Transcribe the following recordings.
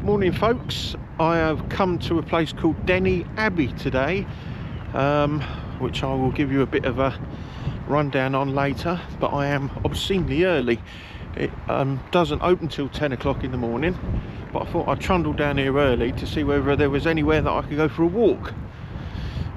Morning folks, I have come to a place called Denny Abbey today, which I will give you a bit of a rundown on later, but I am obscenely early. It doesn't open till 10 o'clock in the morning, but I thought I'd trundle down here early to see whether there was anywhere that I could go for a walk.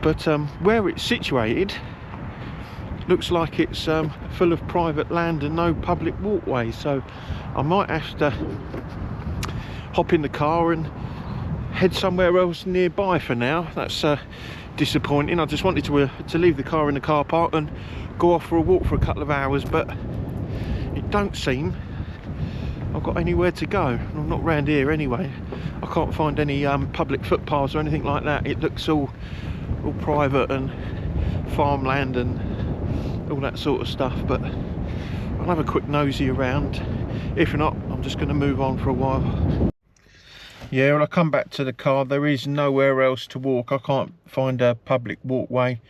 But where it's situated looks like it's full of private land and no public walkways, so I might have to hop in the car and head somewhere else nearby for now. That's disappointing. I just wanted to leave the car in the car park and go off for a walk for a couple of hours, but it don't seem I've got anywhere to go. I'm not round here anyway. I can't find any public footpaths or anything like that. It looks all private and farmland and all that sort of stuff, but I'll have a quick nosy around. If not, I'm just going to move on for a while. Yeah, when I come back to the car, there is nowhere else to walk. I can't find a public walkway,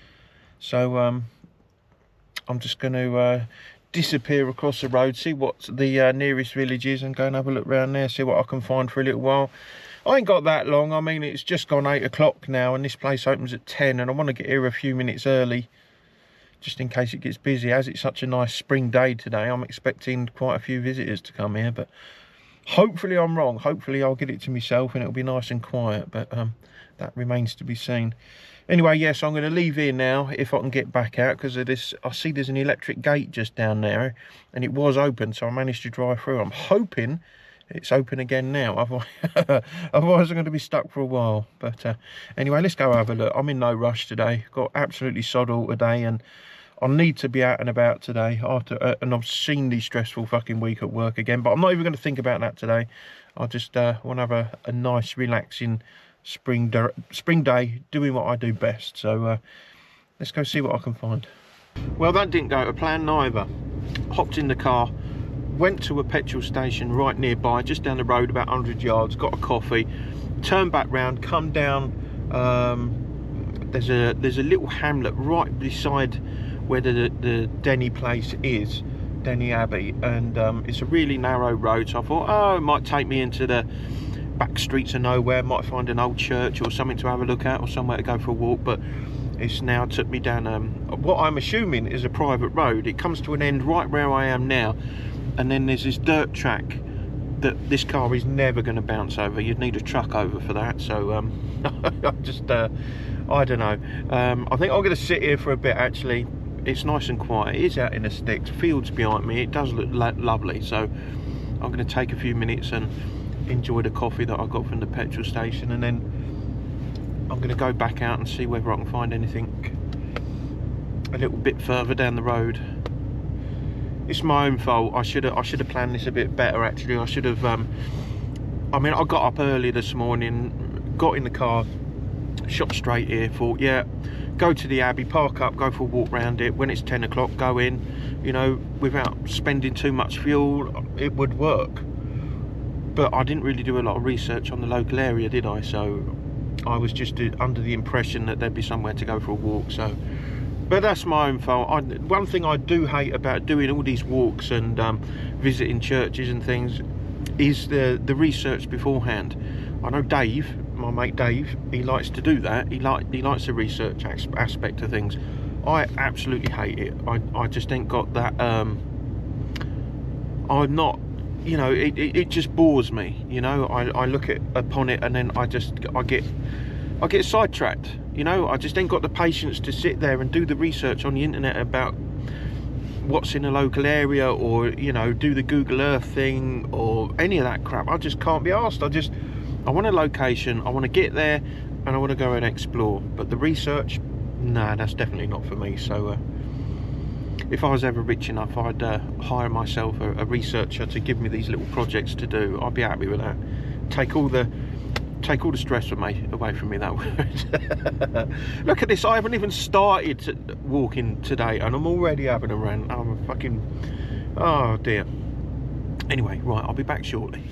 so I'm just going to disappear across the road, see what the nearest village is, and go and have a look around there, see what I can find for a little while. I ain't got that long. I mean, it's just gone 8 o'clock now, and this place opens at 10, and I want to get here a few minutes early, just in case it gets busy. As it's such a nice spring day today, I'm expecting quite a few visitors to come here, but hopefully I'm wrong. Hopefully I'll get it to myself and it'll be nice and quiet, but that remains to be seen. Anyway, yes, I'm going to leave here now if I can get back out, because of this. I see there's an electric gate just down there, and it was open, so I managed to drive through. I'm hoping it's open again now, otherwise I'm going to be stuck for a while. But anyway, let's go have a look. I'm in no rush today. Got absolutely sod all today, and I need to be out and about today after an obscenely stressful fucking week at work again. But I'm not even going to think about that today. I just want to have a nice, relaxing spring day, doing what I do best. So let's go see what I can find. Well, that didn't go to plan neither. Hopped in the car, went to a petrol station right nearby, just down the road, about 100 yards, got a coffee, turned back round, come down. There's a little hamlet right beside where the Denny place is, Denny Abbey, and it's a really narrow road, so I thought, oh, it might take me into the back streets of nowhere, might find an old church or something to have a look at, or somewhere to go for a walk. But it's now took me down what I'm assuming is a private road. It comes to an end right where I am now, and then there's this dirt track that this car is never going to bounce over. You'd need a truck over for that. So I just I don't know, I think I'm going to sit here for a bit. Actually, it's nice and quiet. It is out in the sticks, fields behind me. It does look lovely, so I'm going to take a few minutes and enjoy the coffee that I got from the petrol station, and then I'm going to go back out and see whether I can find anything a little bit further down the road. It's my own fault. I should have planned this a bit better, actually. I should have I mean, I got up early this morning, got in the car, shot straight here, thought, yeah, go to the Abbey, park up, go for a walk round it. When it's 10 o'clock, go in, you know, without spending too much fuel. It would work. But I didn't really do a lot of research on the local area, did I? So I was just under the impression that there'd be somewhere to go for a walk. So, but that's my own fault. One thing I do hate about doing all these walks and visiting churches and things is the research beforehand. I know Dave, my mate Dave, he likes to do that. He likes the research aspect of things. I absolutely hate it. I just ain't got that. I'm not, you know, it just bores me. You know, I look upon it, and then I get sidetracked. You know, I just ain't got the patience to sit there and do the research on the internet about what's in the local area, or, you know, do the Google Earth thing or any of that crap. I just can't be asked. I want a location, I want to get there, and I want to go and explore. But the research, nah, that's definitely not for me. So if I was ever rich enough, I'd hire myself a researcher to give me these little projects to do. I'd be happy with that. Take all the stress away from me, that would. Look at this, I haven't even started walking today, and I'm already having a rant. I'm a fucking, oh dear. Anyway, right, I'll be back shortly.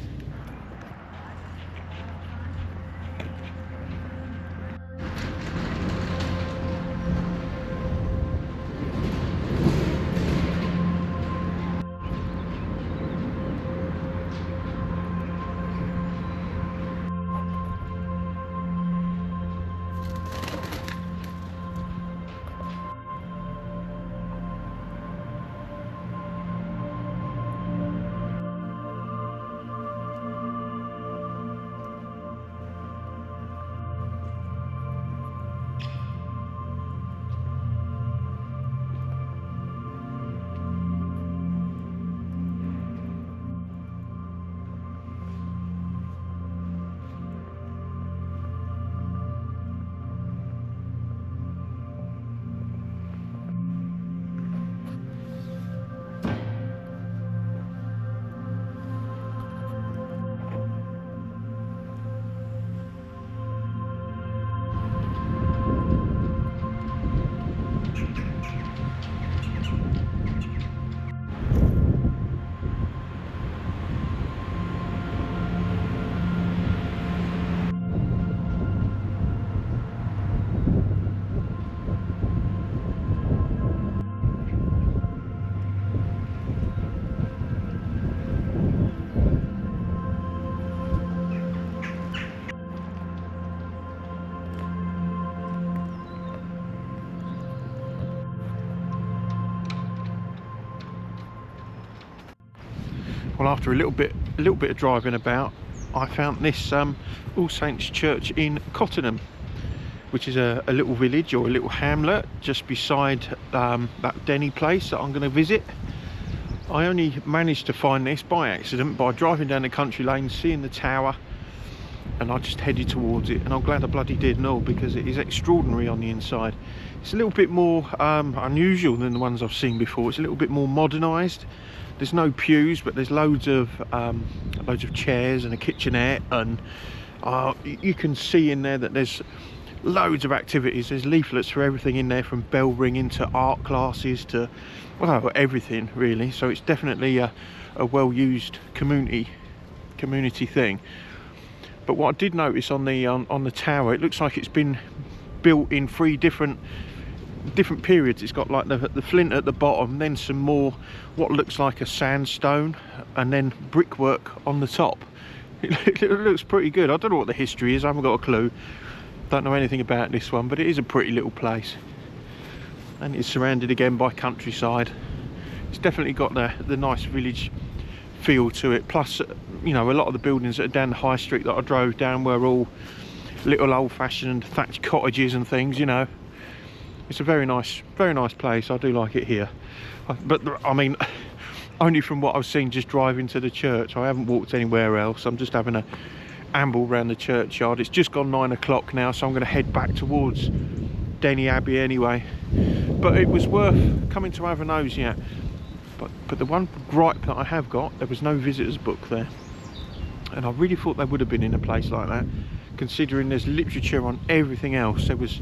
Well, after a little bit of driving about, I found this All Saints Church in Cottenham, which is a little village or a little hamlet just beside that Denny place that I'm going to visit. I only managed to find this by accident by driving down the country lane, seeing the tower, and I just headed towards it, and I'm glad I bloody did and all, because it is extraordinary on the inside. It's a little bit more unusual than the ones I've seen before. It's a little bit more modernised. There's no pews, but there's loads of chairs and a kitchenette, and you can see in there that there's loads of activities. There's leaflets for everything in there, from bell ringing to art classes to, well, everything really. So it's definitely a well-used community thing. But what I did notice on the tower, it looks like it's been built in 3 different periods. It's got like the flint at the bottom, then some more what looks like a sandstone, and then brickwork on the top. It looks pretty good. I don't know what the history is. I haven't got a clue. Don't know anything about this one, but it is a pretty little place, and it's surrounded again by countryside. It's definitely got the nice village feel to it. Plus, you know, a lot of the buildings that are down the high street that I drove down were all little old-fashioned thatched cottages and things. You know, it's a very nice place. I do like it here, but I mean, only from what I've seen just driving to the church. I haven't walked anywhere else. I'm just having a amble around the churchyard. It's just gone 9 o'clock now, so I'm going to head back towards Denny Abbey anyway. But it was worth coming to have a nosy at. But the one gripe that I have got, there was no visitors book there, and I really thought they would have been in a place like that, considering there's literature on everything else. There was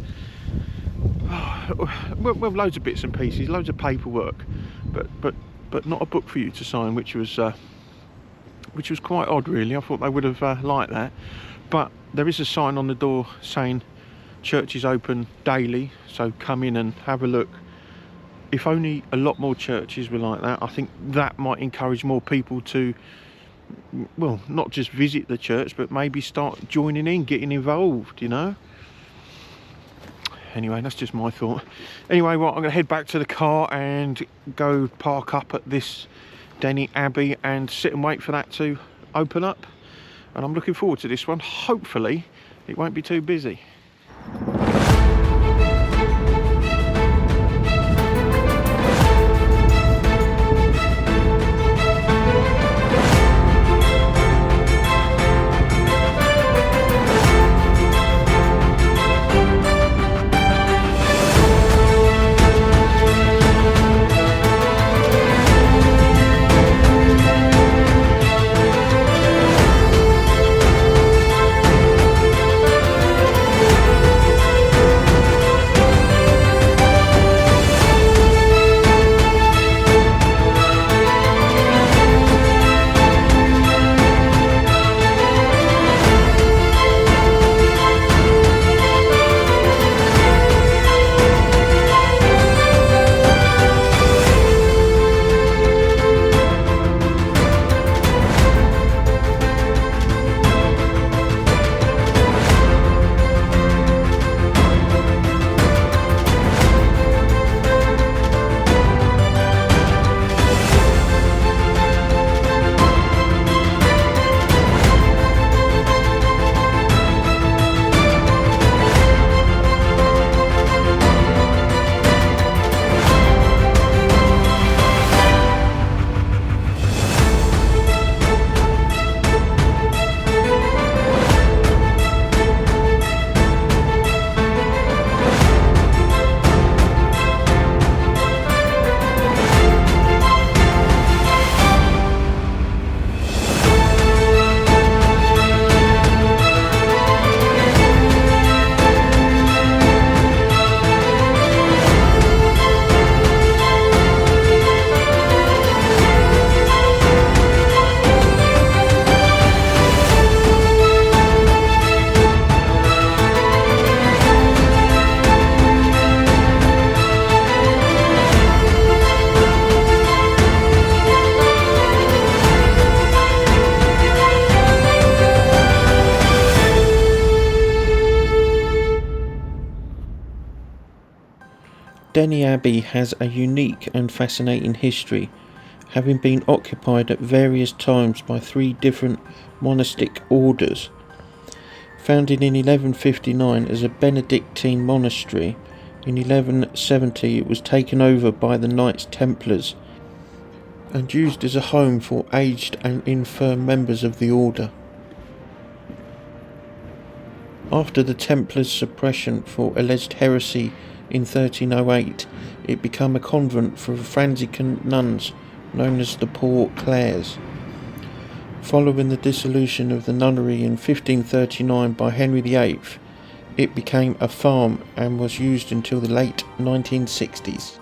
well, loads of bits and pieces, loads of paperwork, but not a book for you to sign, which was quite odd really. I thought they would have liked that. But there is a sign on the door saying church is open daily, so come in and have a look. If only a lot more churches were like that, I think that might encourage more people to, well, not just visit the church, but maybe start joining in, getting involved, you know. Anyway, that's just my thought. Anyway, well, I'm going to head back to the car and go park up at this Denny Abbey and sit and wait for that to open up. And I'm looking forward to this one. Hopefully, it won't be too busy. Denny Abbey has a unique and fascinating history, having been occupied at various times by 3 different monastic orders. Founded in 1159 as a Benedictine monastery, in 1170 it was taken over by the Knights Templars and used as a home for aged and infirm members of the order. After the Templars' suppression for alleged heresy in 1308, it became a convent for Franciscan nuns known as the Poor Clares. Following the dissolution of the nunnery in 1539 by Henry VIII, it became a farm and was used until the late 1960s.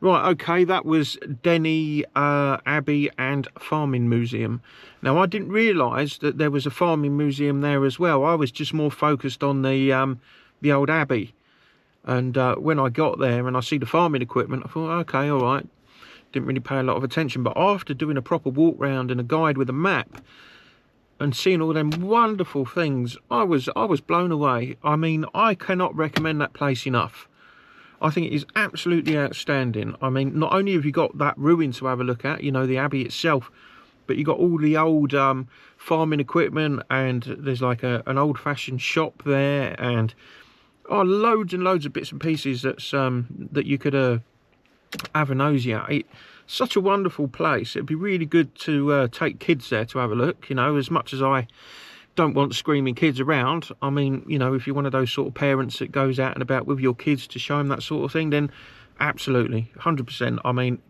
Right, okay, that was Denny, Abbey and Farming Museum. Now, I didn't realise that there was a farming museum there as well. I was just more focused on the old Abbey. And when I got there and I see the farming equipment, I thought, okay, all right. Didn't really pay a lot of attention. But after doing a proper walk round and a guide with a map and seeing all them wonderful things, I was blown away. I mean, I cannot recommend that place enough. I think it is absolutely outstanding. I mean, not only have you got that ruin to have a look at, you know, the Abbey itself, but you got all the old farming equipment, and there's like an old-fashioned shop there, and loads and loads of bits and pieces that's that you could have a nosy at. It's such a wonderful place. It'd be really good to take kids there to have a look. You know, as much as I don't want screaming kids around, I mean, you know, if you're one of those sort of parents that goes out and about with your kids to show them that sort of thing, then absolutely 100%. I mean,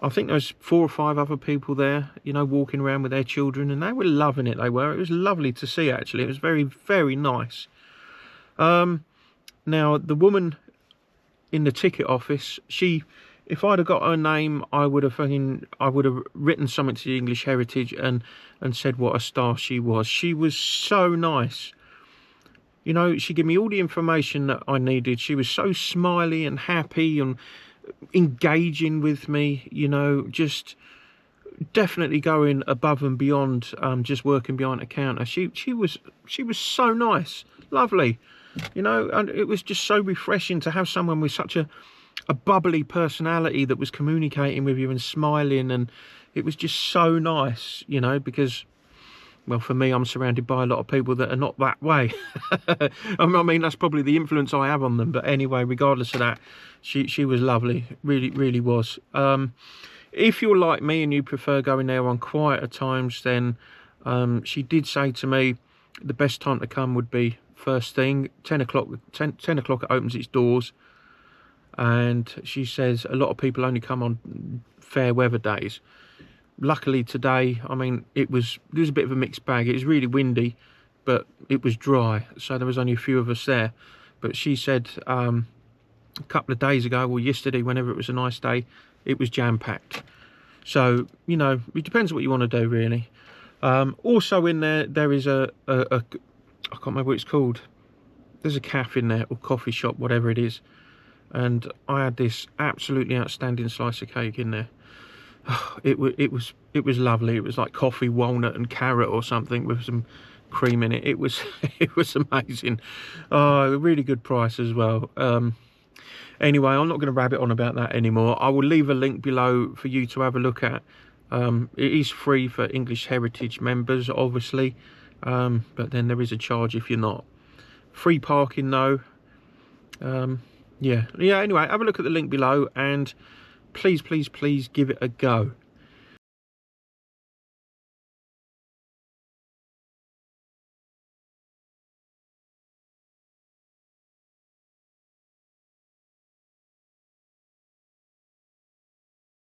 I think there was 4 or 5 other people there, you know, walking around with their children, and they were loving it. It was lovely to see, actually. It was very, very nice. Now, the woman in the ticket office, if I'd have got her name, I would have written something to the English Heritage and said what a star she was. She was so nice. You know, she gave me all the information that I needed. She was so smiley and happy and engaging with me, you know, just definitely going above and beyond just working behind a counter. She was so nice, lovely, you know, and it was just so refreshing to have someone with such a bubbly personality that was communicating with you and smiling, and it was just so nice, you know, because, well, for me, I'm surrounded by a lot of people that are not that way. I mean, that's probably the influence I have on them, but anyway, regardless of that, she was lovely, really, really was. If you're like me and you prefer going there on quieter times, then she did say to me the best time to come would be first thing, 10 o'clock. 10 o'clock it opens its doors. And she says a lot of people only come on fair weather days. Luckily today, I mean, there was a bit of a mixed bag. It was really windy, but it was dry, so there was only a few of us there. But she said a couple of days ago, or yesterday, whenever it was a nice day, it was jam-packed. So, you know, it depends what you want to do, really. Also in there is a I can't remember what it's called. There's a cafe in there, or coffee shop, whatever it is. And I had this absolutely outstanding slice of cake in there. It was lovely. It was like coffee, walnut and carrot or something with some cream in it. It was amazing. Oh, a really good price as well. Anyway, I'm not going to rabbit on about that anymore. I will leave a link below for you to have a look at. It is free for English Heritage members, obviously, but then there is a charge if you're not. Free parking though. Yeah, anyway, have a look at the link below, and please give it a go.